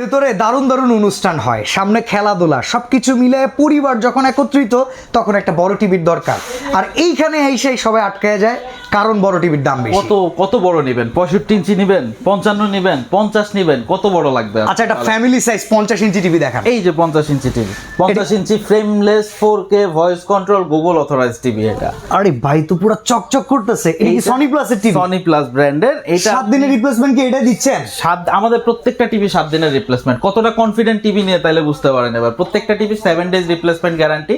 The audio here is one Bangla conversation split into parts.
ভেতরে দারুণ দারুণ অনুষ্ঠান হয়, সামনে খেলাধুলা, সবকিছু মিলে পরিবার যখন একত্রিত তখন একটা বড় টিভির দরকার। আর এইখানে এসেই সবাই আটকে যায়, কারণ বড় টিভির দাম বেশি। কত বড় নেবেন? 65 ইঞ্চি নেবেন, 55 নেবেন, 50 নেবেন, কত বড় লাগবে? আচ্ছা, একটা ফ্যামিলি সাইজ 50 ইঞ্চি টিভি দেখান। এই যে 50 inch TV, 50 inch frameless 4K voice control Google authorised TV. এটা আরে ভাই, তো পুরো চকচক করতেছে। এই কি সনি প্লাসের টিভি? সনি প্লাস ব্র্যান্ডের। এটা 7 দিনের রিপ্লেসমেন্ট কি এটা দিচ্ছেন? আমাদের প্রত্যেকটা টিভি 7 দিনের রিপ্লেসমেন্ট। কতটা কনফিডেন্ট টিভি নিয়ে তাইলে বুঝতে পারেন। এবার প্রত্যেকটা টিভি 7 ডেজ রিপ্লেসমেন্ট গ্যারান্টি,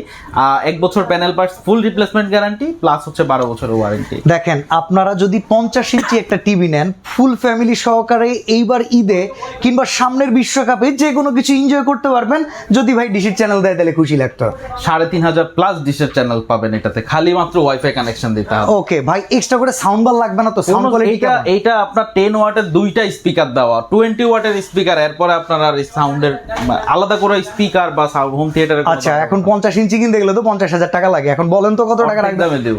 1 বছর প্যানেল পার্টস ফুল রিপ্লেসমেন্ট গ্যারান্টি, প্লাস হচ্ছে 12 বছরের ওয়ারেন্টি। দেখেন, আপনারা যদি 50 ইঞ্চি একটা টিভি নেন ফুল ফ্যামিলি সহকারে, এইবার ঈদে কিংবা সামনের বিশ্বকাপে যে কোনো কিছু এনজয় করতে পারবেন। যদি ভাই ডিশের চ্যানেল দেয় তাহলে খুশি লাগতো। 3500 প্লাস ডিশের চ্যানেল পাবেন এটাতে, খালি মাত্র ওয়াইফাই কানেকশন দিতে হবে। ওকে ভাই, এক্সট্রা করে সাউন্ড বার লাগবে না তো? সাউন্ড কোয়ালিটি এইটা আপনার 10 ওয়াটের দুইটা স্পিকার দেওয়া, 20 ওয়াটের স্পিকার। এরপরে আপনার আর সাউন্ডের আলাদা করে স্পিকার বা হোম থিয়েটারে। আচ্ছা, এখন 50 ইঞ্চি কিনতে গেলে তো 50,000 টাকা লাগে। এখন বলেন তো কত টাকা রাখবেন? দামে দেব।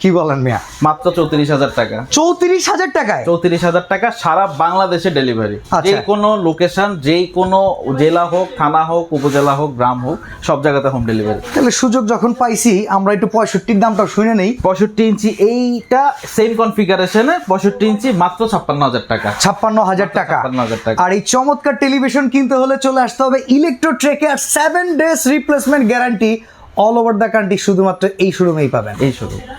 কি বলেন মিয়া? মাত্র 34,000 টাকা। 34,000 টাকায়? 34,000 টাকা, সারা বাংলাদেশে ডেলিভারি। আচ্ছা। যে কোনো লোকেশন, যে কোনো জেলা হোক, থানা হোক, উপজেলা হোক, গ্রাম হোক, সব জায়গাতে হোম ডেলিভারি। তাহলে সুযোগ যখন পাইছি, আমরা একটু 65-র দামটা শুনে নেই। 65 ইঞ্চি এইটা সেম কনফিগারেশনে 65 ইঞ্চি মাত্র 56,000 টাকা। 56,000 টাকা। 56,000 টাকা। আর এই চমৎকার টেলিভিশন কিনতে হলে চলে আসতে হবে ইলেকট্রোট্রেকে। আর 7 days replacement guarantee all over the country, শুধুমাত্র এই শোরুমেই পাবেন। এই শুরু।